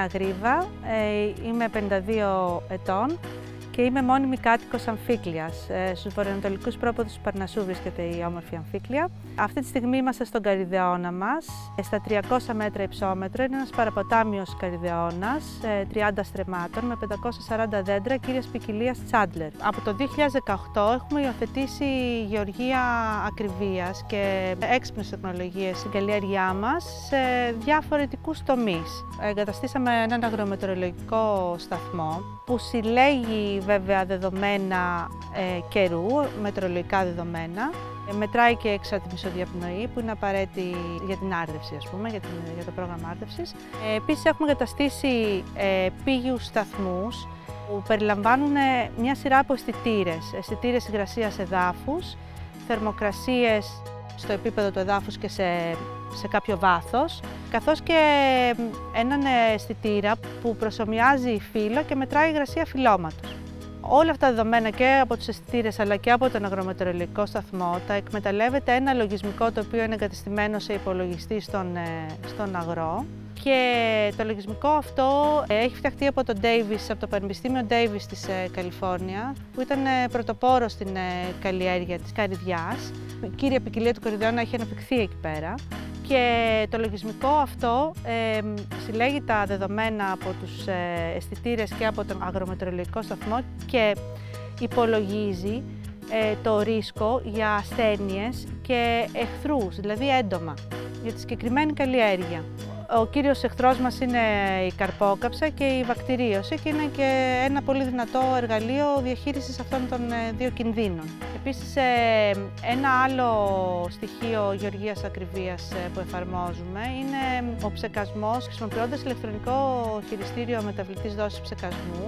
Νέα Γρίβα, είμαι 52 ετών και είμαι μόνιμη κάτοικος Αμφίκλειας. Στους βορειοανατολικούς πρόποδους του Παρνασσού βρίσκεται η όμορφη Αμφίκλεια. Αυτή τη στιγμή είμαστε στον Καρυδεώνα μας, στα 300 μέτρα υψόμετρο. Είναι ένας παραποτάμιος καρυδεώνας, 30 στρεμμάτων, με 540 δέντρα κύριας ποικιλίας Τσάντλερ. Από το 2018 έχουμε υιοθετήσει γεωργία ακριβίας και έξυπνες τεχνολογίες στην καλλιέργειά μας σε διαφορετικούς τομείς. Εγκαταστήσαμε έναν αγρομετεωρολογικό σταθμό που συλλέγει βέβαια δεδομένα καιρού, μετεωρολογικά δεδομένα. Μετράει και εξατμισοδιαπνοή που είναι απαραίτητη για την άρδευση, ας πούμε, για το πρόγραμμα άρδευσης. Επίσης έχουμε εγκαταστήσει πύγιους σταθμούς που περιλαμβάνουν μια σειρά από αισθητήρες υγρασίας εδάφους, θερμοκρασίες στο επίπεδο του εδάφους και σε κάποιο βάθος, καθώς και έναν αισθητήρα που προσομοιάζει φύλλο και μετράει υγρασία φυλλώματος. Όλα αυτά τα δεδομένα και από τους αισθητήρες αλλά και από τον αγρομετεωρολογικό σταθμό τα εκμεταλλεύεται ένα λογισμικό το οποίο είναι εγκατεστημένο σε υπολογιστή στον αγρό. Και το λογισμικό αυτό έχει φτιαχτεί από το Πανεπιστήμιο Davis της Καλιφόρνια, που ήταν πρωτοπόρο στην καλλιέργεια της καρυδιάς. Η κύρια ποικιλία του καρυδιώνα έχει αναπτυχθεί εκεί πέρα. Και το λογισμικό αυτό συλλέγει τα δεδομένα από τους αισθητήρες και από τον αγρομετεωρολογικό σταθμό και υπολογίζει το ρίσκο για ασθένειες και εχθρούς, δηλαδή έντομα, για τη συγκεκριμένη καλλιέργεια. Ο κύριος εχθρός μας είναι η καρπόκαψα και η βακτηρίωση και είναι και ένα πολύ δυνατό εργαλείο διαχείρισης αυτών των δύο κινδύνων. Επίσης, ένα άλλο στοιχείο γεωργίας ακριβίας που εφαρμόζουμε είναι ο ψεκασμός, χρησιμοποιώντας ηλεκτρονικό χειριστήριο μεταβλητής δόσης ψεκασμού,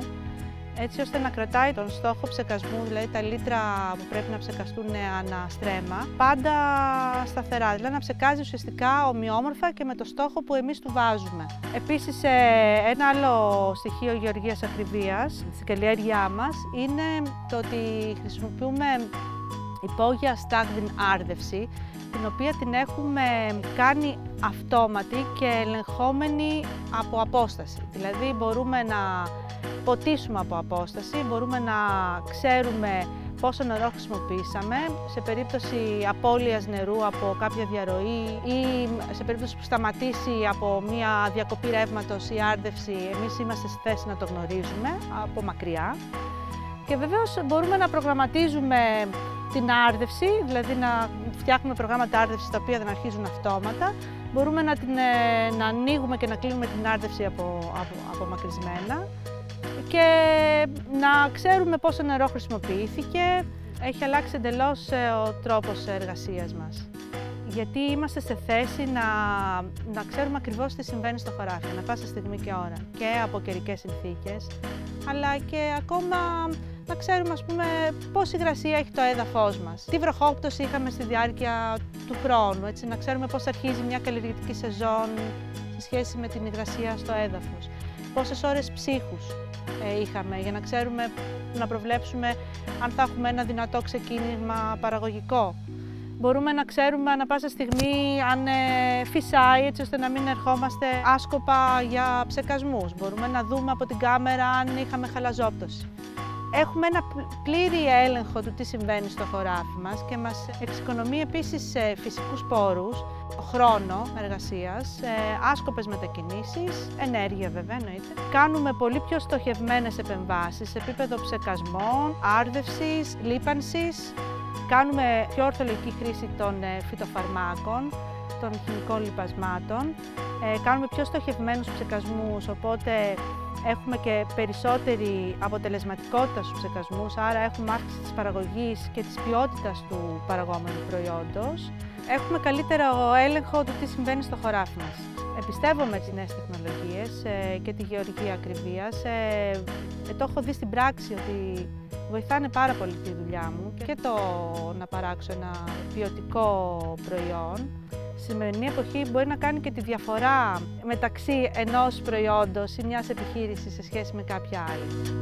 έτσι ώστε να κρατάει τον στόχο ψεκασμού, δηλαδή τα λίτρα που πρέπει να ψεκαστούν ανά στρέμμα, πάντα σταθερά, δηλαδή να ψεκάζει ουσιαστικά ομοιόμορφα και με το στόχο που εμείς του βάζουμε. Επίσης, ένα άλλο στοιχείο γεωργίας ακριβίας στην καλλιέργειά μας είναι το ότι χρησιμοποιούμε υπόγεια στάγδιν άρδευση, την οποία την έχουμε κάνει αυτόματη και ελεγχόμενη από απόσταση. Δηλαδή μπορούμε να ποτίσουμε από απόσταση, μπορούμε να ξέρουμε πόσο νερό χρησιμοποίησαμε σε περίπτωση απώλειας νερού από κάποια διαρροή ή σε περίπτωση που σταματήσει από μια διακοπή ρεύματος η άρδευση, εμείς είμαστε στη θέση να το γνωρίζουμε από μακριά. Και βεβαίως μπορούμε να προγραμματίζουμε την άρδευση, δηλαδή να φτιάχνουμε προγράμματα άρδευσης τα οποία δεν αρχίζουν αυτόματα. Μπορούμε να ανοίγουμε και να κλείνουμε την άρδευση απομακρυσμένα και να ξέρουμε πόσο νερό χρησιμοποιήθηκε. Έχει αλλάξει εντελώς ο τρόπος εργασίας μας. Γιατί είμαστε σε θέση να ξέρουμε ακριβώς τι συμβαίνει στο χωράφι, ανά πάσα στιγμή και ώρα, και από καιρικές συνθήκες, αλλά και ακόμα να ξέρουμε, ας πούμε, πόση υγρασία έχει το έδαφος μας, τι βροχόπτωση είχαμε στη διάρκεια του χρόνου, έτσι, να ξέρουμε πώς αρχίζει μια καλλιεργητική σεζόν σε σχέση με την υγρασία στο έδαφος, πόσες ώρες ψύχους είχαμε, για να ξέρουμε, να προβλέψουμε αν θα έχουμε ένα δυνατό ξεκίνημα παραγωγικό. Μπορούμε να ξέρουμε ανά πάσα στιγμή αν φυσάει, έτσι ώστε να μην ερχόμαστε άσκοπα για ψεκασμούς. Μπορούμε να δούμε από την κάμερα αν είχαμε χαλαζόπτωση. Έχουμε ένα πλήρη έλεγχο του τι συμβαίνει στο χωράφι μας και μας εξοικονομεί επίσης φυσικούς πόρους, χρόνο εργασίας, άσκοπες μετακινήσεις, ενέργεια βέβαια εννοείται. Κάνουμε πολύ πιο στοχευμένες επεμβάσεις σε επίπεδο ψεκασμών, άρδευσης, λίπανσης. Κάνουμε πιο ορθολογική χρήση των φυτοφαρμάκων, των χημικών λιπασμάτων. Κάνουμε πιο στοχευμένους ψεκασμούς, οπότε έχουμε και περισσότερη αποτελεσματικότητα στους ψεκασμούς, άρα έχουμε αύξηση της παραγωγής και της ποιότητας του παραγόμενου προϊόντος. Έχουμε καλύτερο έλεγχο του τι συμβαίνει στο χωράφι μας. Εμπιστεύομαι τις νέες τεχνολογίες και τη γεωργία ακριβίας. Το έχω δει στην πράξη ότι βοηθάνε πάρα πολύ τη δουλειά μου και το να παράξω ένα ποιοτικό προϊόν. Στη σημερινή εποχή μπορεί να κάνει και τη διαφορά μεταξύ ενός προϊόντος ή μιας επιχείρησης σε σχέση με κάποια άλλη.